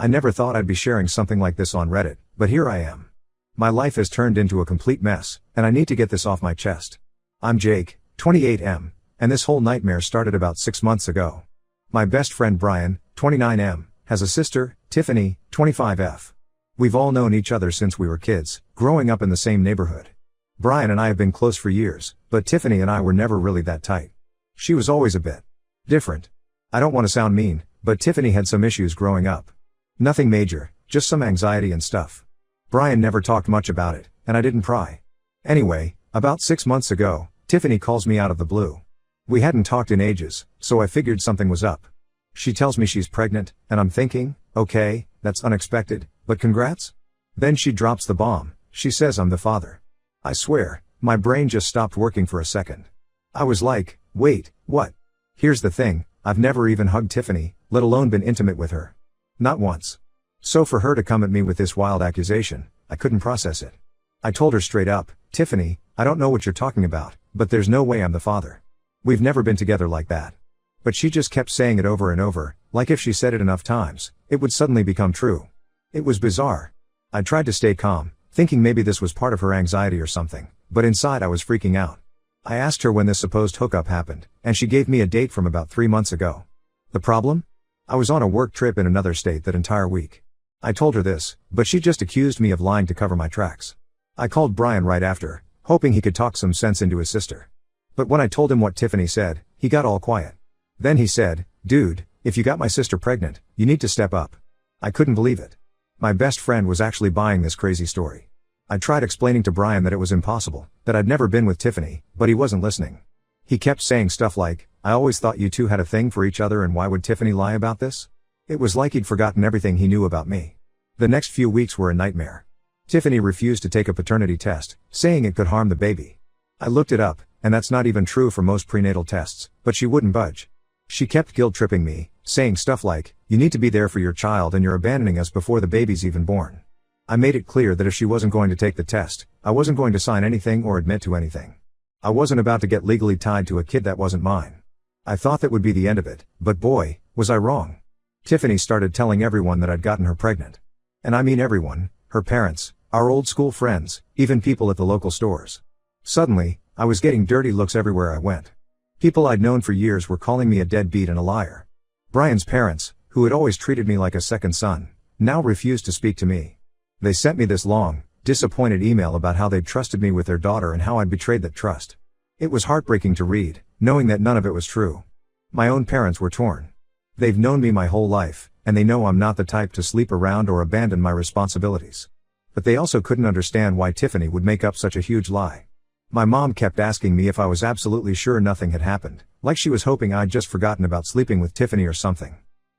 I never thought I'd be sharing something like this on Reddit, but here I am. My life has turned into a complete mess, and I need to get this off my chest. I'm Jake, 28M, and this whole nightmare started about 6 months ago. My best friend Brian, 29M, has a sister, Tiffany, 25F. We've all known each other since we were kids, growing up in the same neighborhood. Brian and I have been close for years, but Tiffany and I were never really that tight. She was always a bit different. I don't want to sound mean, but Tiffany had some issues growing up. Nothing major, just some anxiety and stuff. Brian never talked much about it, and I didn't pry. Anyway, about 6 months ago, Tiffany calls me out of the blue. We hadn't talked in ages, so I figured something was up. She tells me she's pregnant, and I'm thinking, okay, that's unexpected, but congrats? Then she drops the bomb. She says I'm the father. I swear, my brain just stopped working for a second. I was like, wait, what? Here's the thing, I've never even hugged Tiffany, let alone been intimate with her. Not once. So for her to come at me with this wild accusation, I couldn't process it. I told her straight up, Tiffany, I don't know what you're talking about, but there's no way I'm the father. We've never been together like that. But she just kept saying it over and over, like if she said it enough times, it would suddenly become true. It was bizarre. I tried to stay calm, thinking maybe this was part of her anxiety or something, but inside I was freaking out. I asked her when this supposed hookup happened, and she gave me a date from about 3 months ago. The problem? I was on a work trip in another state that entire week. I told her this, but she just accused me of lying to cover my tracks. I called Brian right after, hoping he could talk some sense into his sister. But when I told him what Tiffany said, he got all quiet. Then he said, dude, if you got my sister pregnant, you need to step up. I couldn't believe it. My best friend was actually buying this crazy story. I tried explaining to Brian that it was impossible, that I'd never been with Tiffany, but he wasn't listening. He kept saying stuff like, I always thought you two had a thing for each other, and why would Tiffany lie about this? It was like he'd forgotten everything he knew about me. The next few weeks were a nightmare. Tiffany refused to take a paternity test, saying it could harm the baby. I looked it up, and that's not even true for most prenatal tests, but she wouldn't budge. She kept guilt-tripping me, saying stuff like, you need to be there for your child and you're abandoning us before the baby's even born. I made it clear that if she wasn't going to take the test, I wasn't going to sign anything or admit to anything. I wasn't about to get legally tied to a kid that wasn't mine. I thought that would be the end of it, but boy, was I wrong. Tiffany started telling everyone that I'd gotten her pregnant. And I mean everyone, her parents, our old school friends, even people at the local stores. Suddenly, I was getting dirty looks everywhere I went. People I'd known for years were calling me a deadbeat and a liar. Brian's parents, who had always treated me like a second son, now refused to speak to me. They sent me this long, disappointed email about how they'd trusted me with their daughter and how I'd betrayed that trust. It was heartbreaking to read, knowing that none of it was true. My own parents were torn. They've known me my whole life, and they know I'm not the type to sleep around or abandon my responsibilities. But they also couldn't understand why Tiffany would make up such a huge lie. My mom kept asking me if I was absolutely sure nothing had happened, like she was hoping I'd just forgotten about sleeping with Tiffany or something.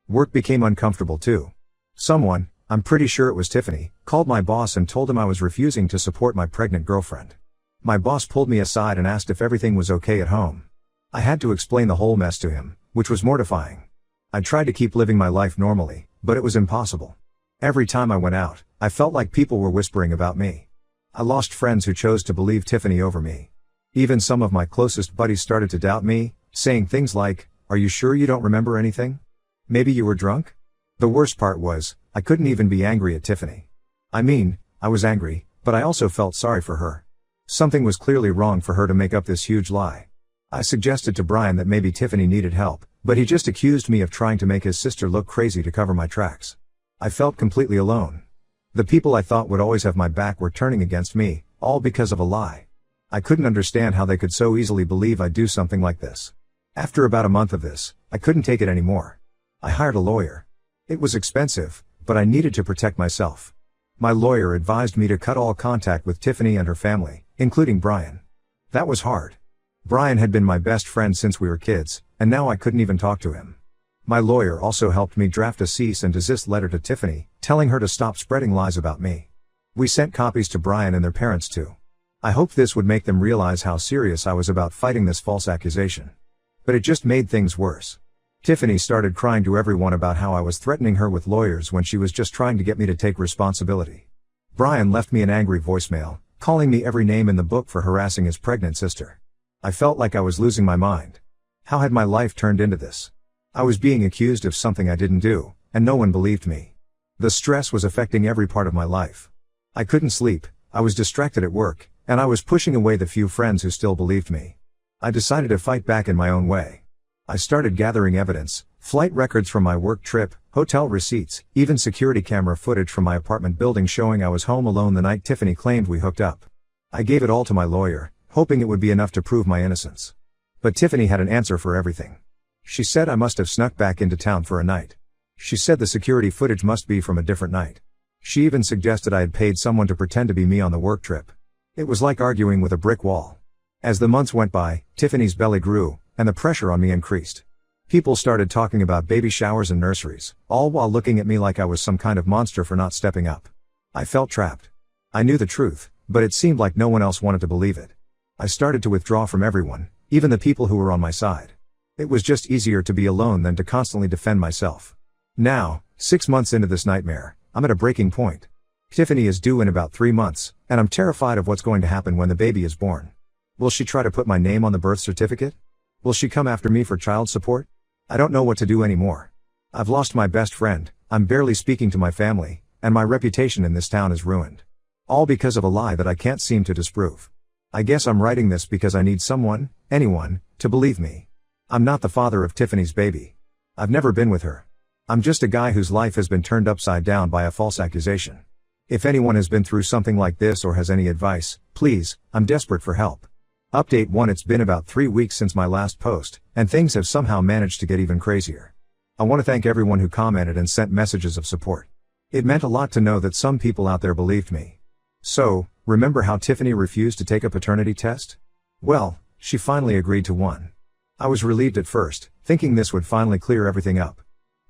Work became uncomfortable too. Someone, I'm pretty sure it was Tiffany, called my boss and told him I was refusing to support my pregnant girlfriend. My boss pulled me aside and asked if everything was okay at home. I had to explain the whole mess to him, which was mortifying. I tried to keep living my life normally, but it was impossible. Every time I went out, I felt like people were whispering about me. I lost friends who chose to believe Tiffany over me. Even some of my closest buddies started to doubt me, saying things like, are you sure you don't remember anything? Maybe you were drunk? The worst part was, I couldn't even be angry at Tiffany. I mean, I was angry, but I also felt sorry for her. Something was clearly wrong for her to make up this huge lie. I suggested to Brian that maybe Tiffany needed help, but he just accused me of trying to make his sister look crazy to cover my tracks. I felt completely alone. The people I thought would always have my back were turning against me, all because of a lie. I couldn't understand how they could so easily believe I'd do something like this. After about a month of this, I couldn't take it anymore. I hired a lawyer. It was expensive, but I needed to protect myself. My lawyer advised me to cut all contact with Tiffany and her family, including Brian. That was hard. Brian had been my best friend since we were kids, and now I couldn't even talk to him. My lawyer also helped me draft a cease and desist letter to Tiffany, telling her to stop spreading lies about me. We sent copies to Brian and their parents too. I hoped this would make them realize how serious I was about fighting this false accusation. But it just made things worse. Tiffany started crying to everyone about how I was threatening her with lawyers when she was just trying to get me to take responsibility. Brian left me an angry voicemail, calling me every name in the book for harassing his pregnant sister. I felt like I was losing my mind. How had my life turned into this? I was being accused of something I didn't do, and no one believed me. The stress was affecting every part of my life. I couldn't sleep, I was distracted at work, and I was pushing away the few friends who still believed me. I decided to fight back in my own way. I started gathering evidence, flight records from my work trip, hotel receipts, even security camera footage from my apartment building showing I was home alone the night Tiffany claimed we hooked up. I gave it all to my lawyer, hoping it would be enough to prove my innocence. But Tiffany had an answer for everything. She said I must have snuck back into town for a night. She said the security footage must be from a different night. She even suggested I had paid someone to pretend to be me on the work trip. It was like arguing with a brick wall. As the months went by, Tiffany's belly grew, and the pressure on me increased. People started talking about baby showers and nurseries, all while looking at me like I was some kind of monster for not stepping up. I felt trapped. I knew the truth, but it seemed like no one else wanted to believe it. I started to withdraw from everyone, even the people who were on my side. It was just easier to be alone than to constantly defend myself. Now, 6 months into this nightmare, I'm at a breaking point. Tiffany is due in about 3 months, and I'm terrified of what's going to happen when the baby is born. Will she try to put my name on the birth certificate? Will she come after me for child support? I don't know what to do anymore. I've lost my best friend, I'm barely speaking to my family, and my reputation in this town is ruined. All because of a lie that I can't seem to disprove. I guess I'm writing this because I need someone, anyone, to believe me. I'm not the father of Tiffany's baby. I've never been with her. I'm just a guy whose life has been turned upside down by a false accusation. If anyone has been through something like this or has any advice, please, I'm desperate for help. Update 1: It's been about 3 weeks since my last post, and things have somehow managed to get even crazier. I want to thank everyone who commented and sent messages of support. It meant a lot to know that some people out there believed me. So, remember how Tiffany refused to take a paternity test? Well, she finally agreed to one. I was relieved at first, thinking this would finally clear everything up.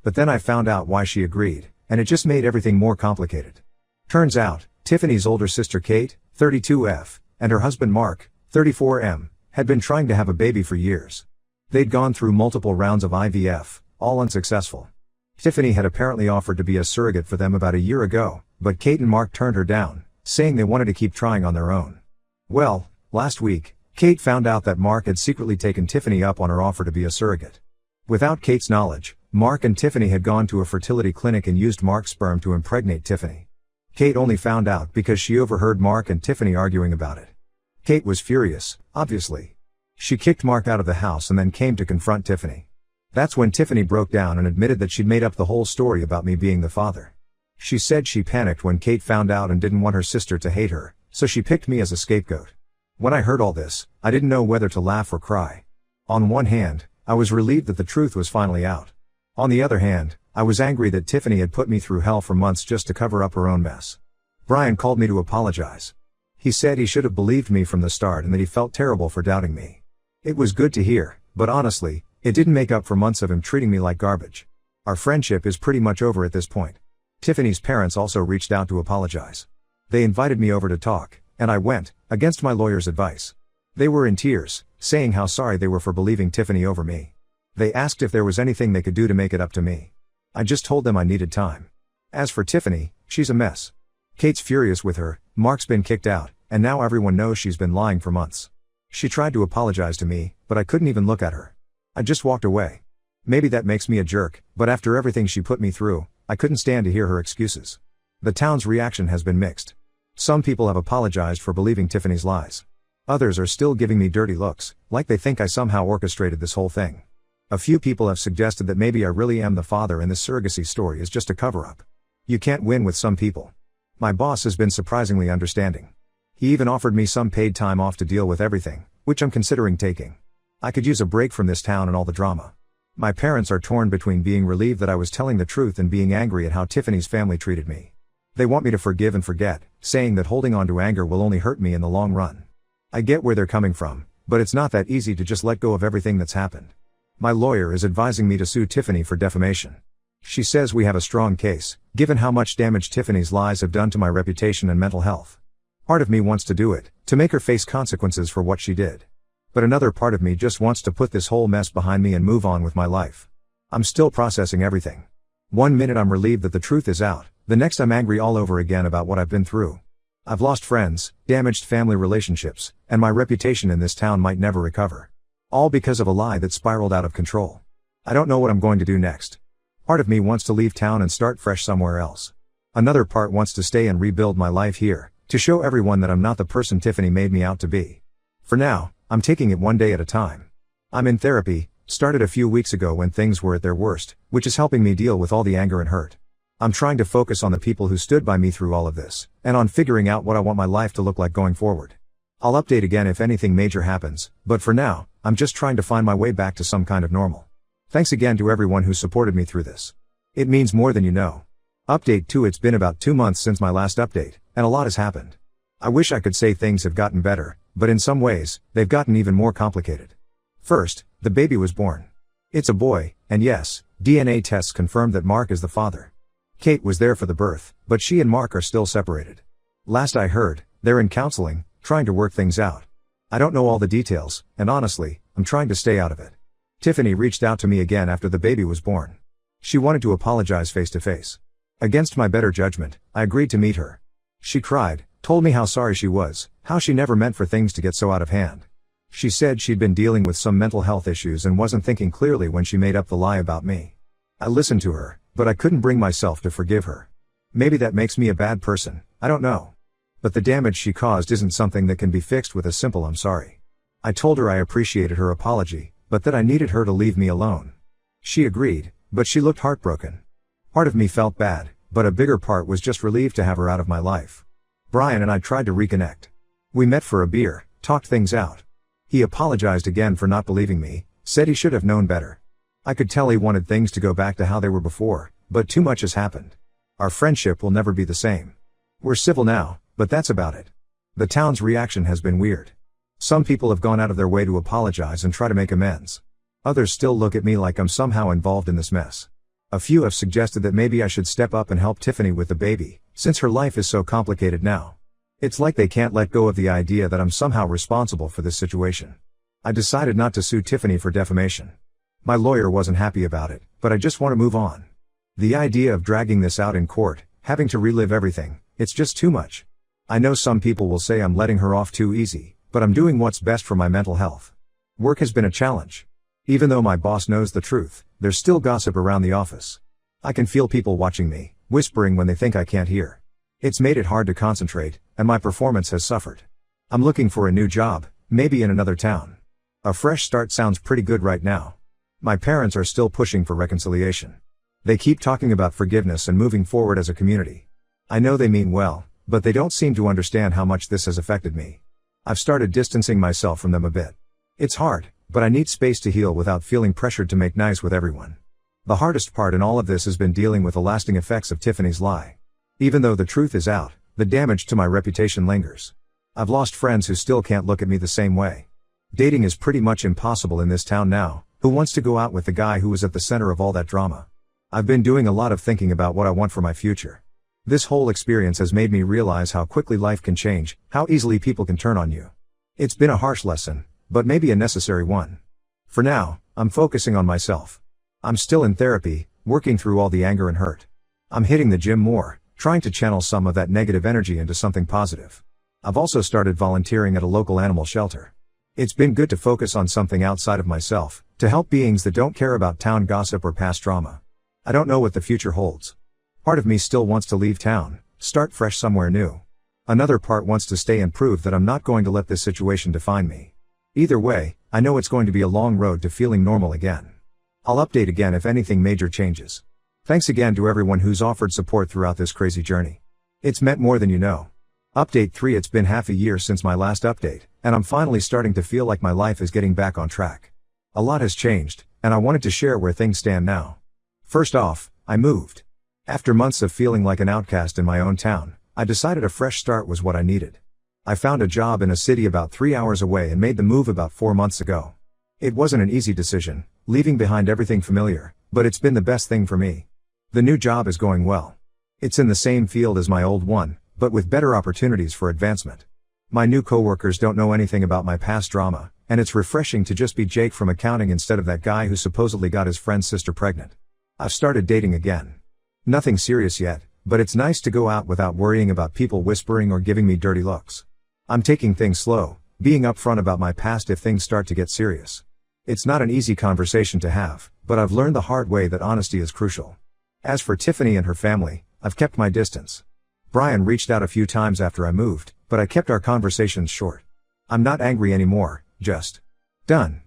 But then I found out why she agreed, and it just made everything more complicated. Turns out, Tiffany's older sister Kate, 32F, and her husband Mark, 34M, had been trying to have a baby for years. They'd gone through multiple rounds of IVF, all unsuccessful. Tiffany had apparently offered to be a surrogate for them about a year ago, but Kate and Mark turned her down, saying they wanted to keep trying on their own. Well, last week, Kate found out that Mark had secretly taken Tiffany up on her offer to be a surrogate. Without Kate's knowledge, Mark and Tiffany had gone to a fertility clinic and used Mark's sperm to impregnate Tiffany. Kate only found out because she overheard Mark and Tiffany arguing about it. Kate was furious, obviously. She kicked Mark out of the house and then came to confront Tiffany. That's when Tiffany broke down and admitted that she'd made up the whole story about me being the father. She said she panicked when Kate found out and didn't want her sister to hate her, so she picked me as a scapegoat. When I heard all this, I didn't know whether to laugh or cry. On one hand, I was relieved that the truth was finally out. On the other hand, I was angry that Tiffany had put me through hell for months just to cover up her own mess. Brian called me to apologize. He said he should have believed me from the start and that he felt terrible for doubting me. It was good to hear, but honestly, it didn't make up for months of him treating me like garbage. Our friendship is pretty much over at this point. Tiffany's parents also reached out to apologize. They invited me over to talk, and I went, against my lawyer's advice. They were in tears, saying how sorry they were for believing Tiffany over me. They asked if there was anything they could do to make it up to me. I just told them I needed time. As for Tiffany, she's a mess. Kate's furious with her, Mark's been kicked out, and now everyone knows she's been lying for months. She tried to apologize to me, but I couldn't even look at her. I just walked away. Maybe that makes me a jerk, but after everything she put me through, I couldn't stand to hear her excuses. The town's reaction has been mixed. Some people have apologized for believing Tiffany's lies. Others are still giving me dirty looks, like they think I somehow orchestrated this whole thing. A few people have suggested that maybe I really am the father and this surrogacy story is just a cover-up. You can't win with some people. My boss has been surprisingly understanding. He even offered me some paid time off to deal with everything, which I'm considering taking. I could use a break from this town and all the drama. My parents are torn between being relieved that I was telling the truth and being angry at how Tiffany's family treated me. They want me to forgive and forget, saying that holding on to anger will only hurt me in the long run. I get where they're coming from, but it's not that easy to just let go of everything that's happened. My lawyer is advising me to sue Tiffany for defamation. She says we have a strong case, given how much damage Tiffany's lies have done to my reputation and mental health. Part of me wants to do it, to make her face consequences for what she did. But another part of me just wants to put this whole mess behind me and move on with my life. I'm still processing everything. One minute I'm relieved that the truth is out, the next I'm angry all over again about what I've been through. I've lost friends, damaged family relationships, and my reputation in this town might never recover. All because of a lie that spiraled out of control. I don't know what I'm going to do next. Part of me wants to leave town and start fresh somewhere else. Another part wants to stay and rebuild my life here, to show everyone that I'm not the person Tiffany made me out to be. For now, I'm taking it one day at a time. I'm in therapy, started a few weeks ago when things were at their worst, which is helping me deal with all the anger and hurt. I'm trying to focus on the people who stood by me through all of this, and on figuring out what I want my life to look like going forward. I'll update again if anything major happens, but for now, I'm just trying to find my way back to some kind of normal. Thanks again to everyone who supported me through this. It means more than you know. Update 2. It's been about 2 months since my last update, and a lot has happened. I wish I could say things have gotten better, but in some ways, they've gotten even more complicated. First, the baby was born. It's a boy, and yes, DNA tests confirmed that Mark is the father. Kate was there for the birth, but she and Mark are still separated. Last I heard, they're in counseling, trying to work things out. I don't know all the details, and honestly, I'm trying to stay out of it. Tiffany reached out to me again after the baby was born. She wanted to apologize face to face. Against my better judgment, I agreed to meet her. She cried, told me how sorry she was, how she never meant for things to get so out of hand. She said she'd been dealing with some mental health issues and wasn't thinking clearly when she made up the lie about me. I listened to her, but I couldn't bring myself to forgive her. Maybe that makes me a bad person, I don't know. But the damage she caused isn't something that can be fixed with a simple "I'm sorry." I told her I appreciated her apology, but that I needed her to leave me alone. She agreed, but she looked heartbroken. Part of me felt bad, but a bigger part was just relieved to have her out of my life. Brian and I tried to reconnect. We met for a beer, talked things out. He apologized again for not believing me, said he should have known better. I could tell he wanted things to go back to how they were before, but too much has happened. Our friendship will never be the same. We're civil now, but that's about it. The town's reaction has been weird. Some people have gone out of their way to apologize and try to make amends. Others still look at me like I'm somehow involved in this mess. A few have suggested that maybe I should step up and help Tiffany with the baby, since her life is so complicated now. It's like they can't let go of the idea that I'm somehow responsible for this situation. I decided not to sue Tiffany for defamation. My lawyer wasn't happy about it, but I just want to move on. The idea of dragging this out in court, having to relive everything, it's just too much. I know some people will say I'm letting her off too easy, but I'm doing what's best for my mental health. Work has been a challenge. Even though my boss knows the truth, there's still gossip around the office. I can feel people watching me, whispering when they think I can't hear. It's made it hard to concentrate, and my performance has suffered. I'm looking for a new job, maybe in another town. A fresh start sounds pretty good right now. My parents are still pushing for reconciliation. They keep talking about forgiveness and moving forward as a community. I know they mean well, but they don't seem to understand how much this has affected me. I've started distancing myself from them a bit. It's hard, but I need space to heal without feeling pressured to make nice with everyone. The hardest part in all of this has been dealing with the lasting effects of Tiffany's lie. Even though the truth is out, the damage to my reputation lingers. I've lost friends who still can't look at me the same way. Dating is pretty much impossible in this town now. Who wants to go out with the guy who was at the center of all that drama? I've been doing a lot of thinking about what I want for my future. This whole experience has made me realize how quickly life can change, how easily people can turn on you. It's been a harsh lesson, but maybe a necessary one. For now, I'm focusing on myself. I'm still in therapy, working through all the anger and hurt. I'm hitting the gym more, trying to channel some of that negative energy into something positive. I've also started volunteering at a local animal shelter. It's been good to focus on something outside of myself, to help beings that don't care about town gossip or past drama. I don't know what the future holds. Part of me still wants to leave town, start fresh somewhere new. Another part wants to stay and prove that I'm not going to let this situation define me. Either way, I know it's going to be a long road to feeling normal again. I'll update again if anything major changes. Thanks again to everyone who's offered support throughout this crazy journey. It's meant more than you know. Update 3. It's been half a year since my last update, and I'm finally starting to feel like my life is getting back on track. A lot has changed, and I wanted to share where things stand now. First off, I moved. After months of feeling like an outcast in my own town, I decided a fresh start was what I needed. I found a job in a city about 3 hours away and made the move about 4 months ago. It wasn't an easy decision, leaving behind everything familiar, but it's been the best thing for me. The new job is going well. It's in the same field as my old one, but with better opportunities for advancement. My new coworkers don't know anything about my past drama, and it's refreshing to just be Jake from accounting instead of that guy who supposedly got his friend's sister pregnant. I've started dating again. Nothing serious yet, but it's nice to go out without worrying about people whispering or giving me dirty looks. I'm taking things slow, being upfront about my past if things start to get serious. It's not an easy conversation to have, but I've learned the hard way that honesty is crucial. As for Tiffany and her family, I've kept my distance. Brian reached out a few times after I moved, but I kept our conversations short. I'm not angry anymore, just done.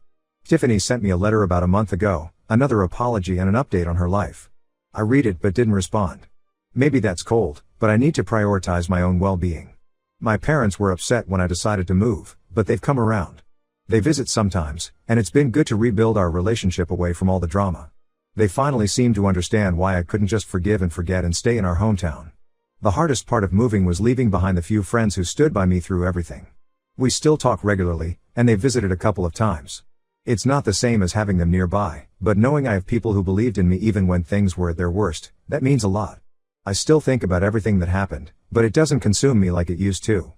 Tiffany sent me a letter about a month ago, another apology and an update on her life. I read it but didn't respond. Maybe that's cold, but I need to prioritize my own well-being. My parents were upset when I decided to move, but they've come around. They visit sometimes, and it's been good to rebuild our relationship away from all the drama. They finally seem to understand why I couldn't just forgive and forget and stay in our hometown. The hardest part of moving was leaving behind the few friends who stood by me through everything. We still talk regularly, and they visited a couple of times. It's not the same as having them nearby, but knowing I have people who believed in me even when things were at their worst, that means a lot. I still think about everything that happened, but it doesn't consume me like it used to.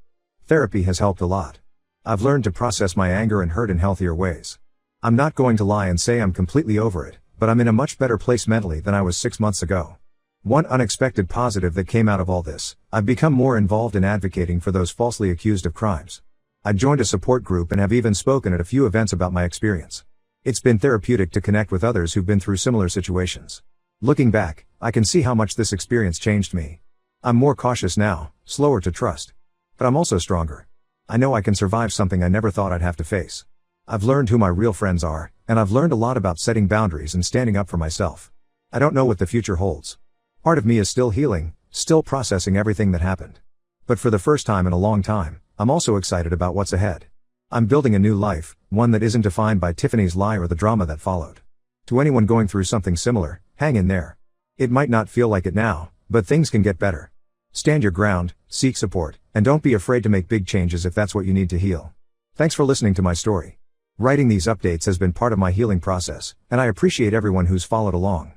Therapy has helped a lot. I've learned to process my anger and hurt in healthier ways. I'm not going to lie and say I'm completely over it, but I'm in a much better place mentally than I was 6 months ago. One unexpected positive that came out of all this, I've become more involved in advocating for those falsely accused of crimes. I joined a support group and have even spoken at a few events about my experience. It's been therapeutic to connect with others who've been through similar situations. Looking back, I can see how much this experience changed me. I'm more cautious now, slower to trust. But I'm also stronger. I know I can survive something I never thought I'd have to face. I've learned who my real friends are, and I've learned a lot about setting boundaries and standing up for myself. I don't know what the future holds. Part of me is still healing, still processing everything that happened. But for the first time in a long time, I'm also excited about what's ahead. I'm building a new life, one that isn't defined by Tiffany's lie or the drama that followed. To anyone going through something similar, hang in there. It might not feel like it now, but things can get better. Stand your ground, seek support, and don't be afraid to make big changes if that's what you need to heal. Thanks for listening to my story. Writing these updates has been part of my healing process, and I appreciate everyone who's followed along.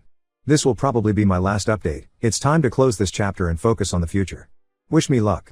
This will probably be my last update. It's time to close this chapter and focus on the future. Wish me luck.